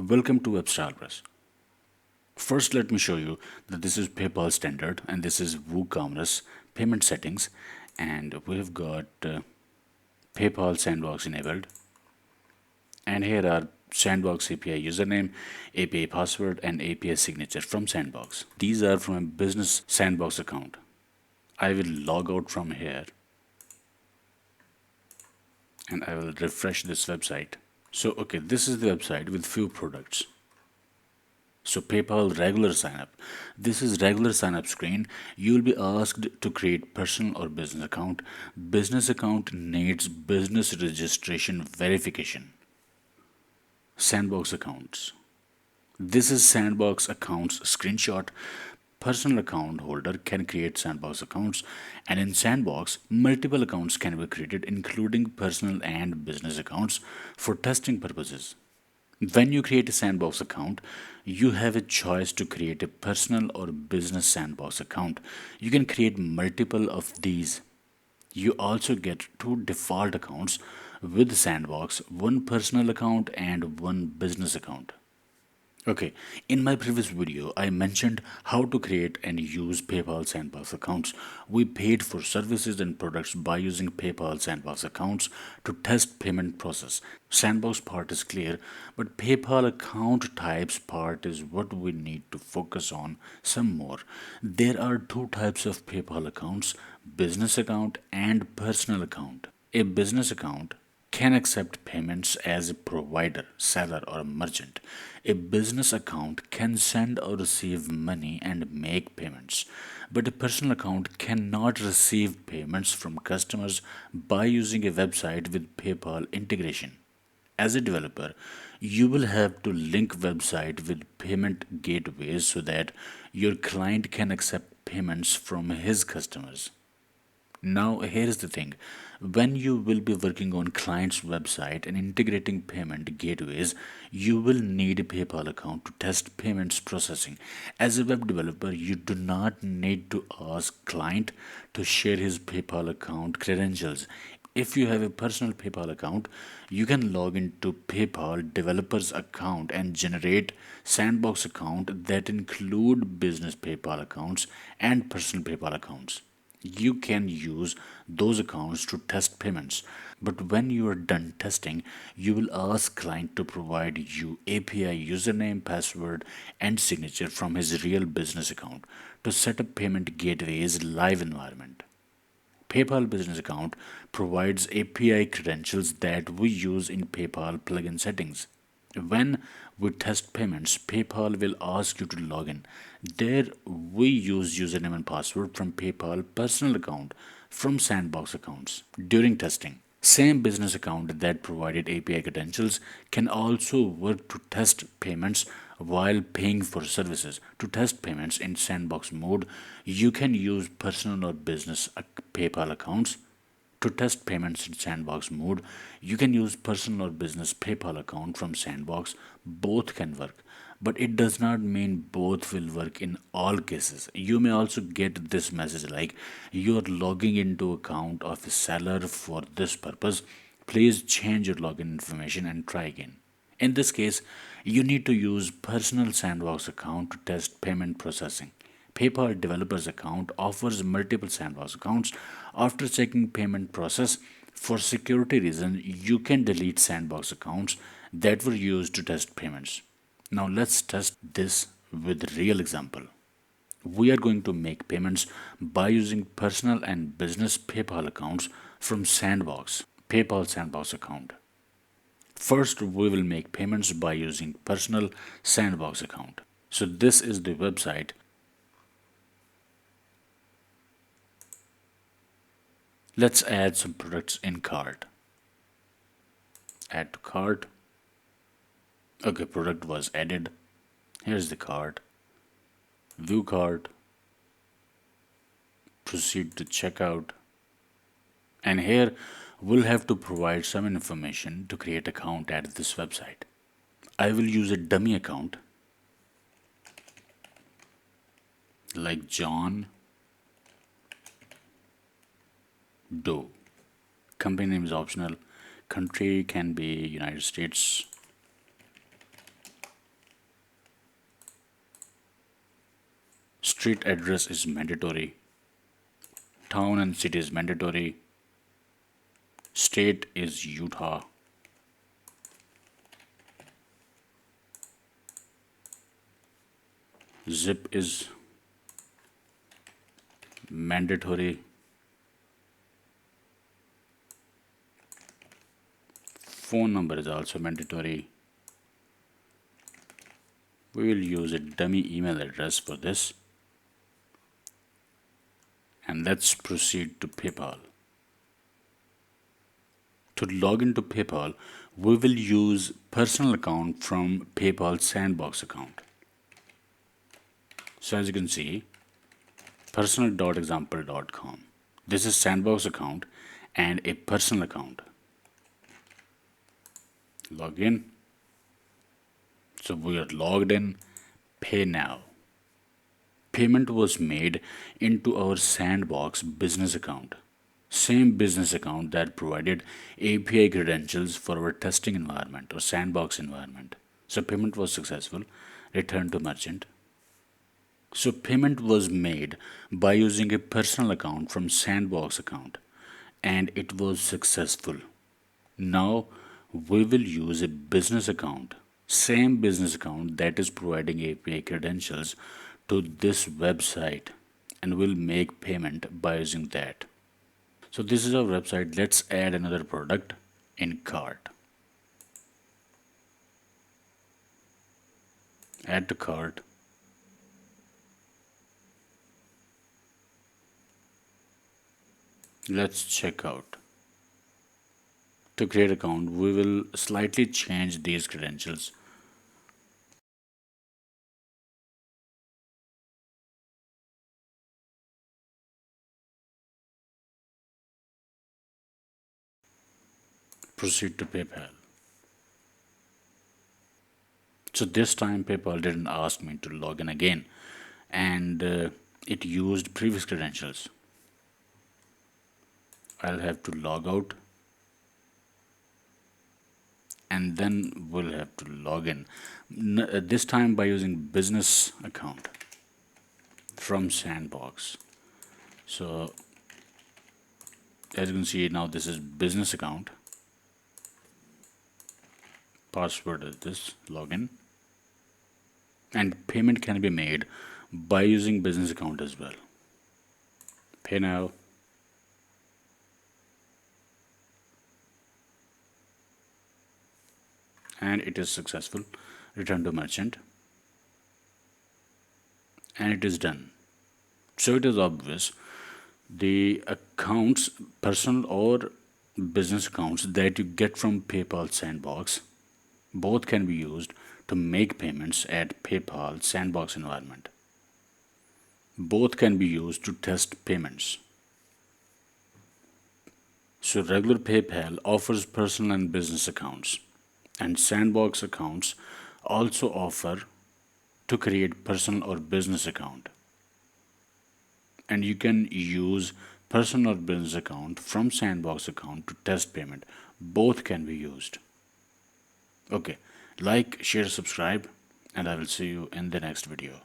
Welcome to WebStarPress. First, let me show you that this is PayPal standard and this is WooCommerce payment settings, and we have got PayPal Sandbox enabled. And here are Sandbox API username, API password, and API signature from Sandbox. These are from a business Sandbox account. I will log out from here and I will refresh this website. So, okay, this is the website with few products. So PayPal regular sign up. This is regular sign up screen. You will be asked to create personal or business account. Business account needs business registration verification. Sandbox accounts. This is Sandbox accounts screenshot. Personal account holder can create Sandbox accounts, and in Sandbox, multiple accounts can be created, including personal and business accounts, for testing purposes. When you create a Sandbox account, you have a choice to create a personal or business Sandbox account. You can create multiple of these. You also get two default accounts with Sandbox, one personal account and one business account. Okay, in my previous video, I mentioned how to create and use PayPal Sandbox accounts. We paid for services and products by using PayPal Sandbox accounts to test payment process. Sandbox part is clear, but PayPal account types part is what we need to focus on some more. There are two types of PayPal accounts, business account and personal account. A business account can accept payments as a provider, seller, or a merchant. A business account can send or receive money and make payments, but a personal account cannot receive payments from customers by using a website with PayPal integration. As a developer, you will have to link website with payment gateways so that your client can accept payments from his customers. Now, here's the thing. When you will be working on client's website and integrating payment gateways, you will need a PayPal account to test payments processing. As a web developer, you do not need to ask client to share his PayPal account credentials. If you have a personal PayPal account, you can log into PayPal developer's account and generate sandbox account that include business PayPal accounts and personal PayPal accounts. You can use those accounts to test payments, but when you are done testing, you will ask client to provide you API username, password, and signature from his real business account to set up payment gateway's live environment. PayPal business account provides API credentials that we use in PayPal plugin settings. When we test payments, PayPal will ask you to log in. There, we use username and password from PayPal personal account from Sandbox accounts during testing. Same business account that provided API credentials can also work to test payments while paying for services. To test payments in Sandbox mode, you can use personal or business PayPal accounts. To test payments in Sandbox mode, you can use personal or business PayPal account from Sandbox. Both can work, but it does not mean both will work in all cases. You may also get this message like you are logging into account of a seller for this purpose. Please change your login information and try again. In this case, you need to use personal Sandbox account to test payment processing. PayPal developers account offers multiple Sandbox accounts. After checking payment process, for security reason, you can delete Sandbox accounts that were used to test payments. Now let's test this with real example. We are going to make payments by using personal and business PayPal accounts from Sandbox, PayPal Sandbox account. First, we will make payments by using personal Sandbox account. So this is the website. Let's add some products in cart. Add to cart. Okay, product was added. Here's the cart. View cart. Proceed to checkout. And here we'll have to provide some information to create account at this website. I will use a dummy account like John Doe. Company name is optional. Country can be United States. Street address is mandatory. Town and city is mandatory. State is Utah. Zip is mandatory. Phone number is also mandatory. We will use a dummy email address for this. And let's proceed to PayPal. To log into PayPal, we will use personal account from PayPal Sandbox account. So as you can see, personal.example.com. This is Sandbox account and a personal account. Log in. So we are logged in. Pay now. Payment was made into our Sandbox business account. Same business account that provided API credentials for our testing environment or Sandbox environment. So payment was successful. Return to merchant. So payment was made by using a personal account from Sandbox account and it was successful. Now we will use a business account, same business account that is providing API credentials to this website, and we'll make payment by using that. So this is our website. Let's add another product in cart. Add to cart. Let's check out. To create account, we will slightly change these credentials. Proceed to PayPal. So this time PayPal didn't ask me to log in again, and it used previous credentials. I'll have to log out and then we'll have to log in. This time by using business account from Sandbox. So as you can see now, this is business account. Password is this, login. And payment can be made by using business account as well. Pay now. And it is successful. Return to merchant. And it is done. So it is obvious the accounts, personal or business accounts that you get from PayPal Sandbox, both can be used to make payments at PayPal Sandbox environment. Both can be used to test payments. So regular PayPal offers personal and business accounts, and Sandbox accounts also offer to create personal or business account. And you can use personal or business account from Sandbox account to test payment. Both can be used. Okay, like, share, subscribe, and I will see you in the next video.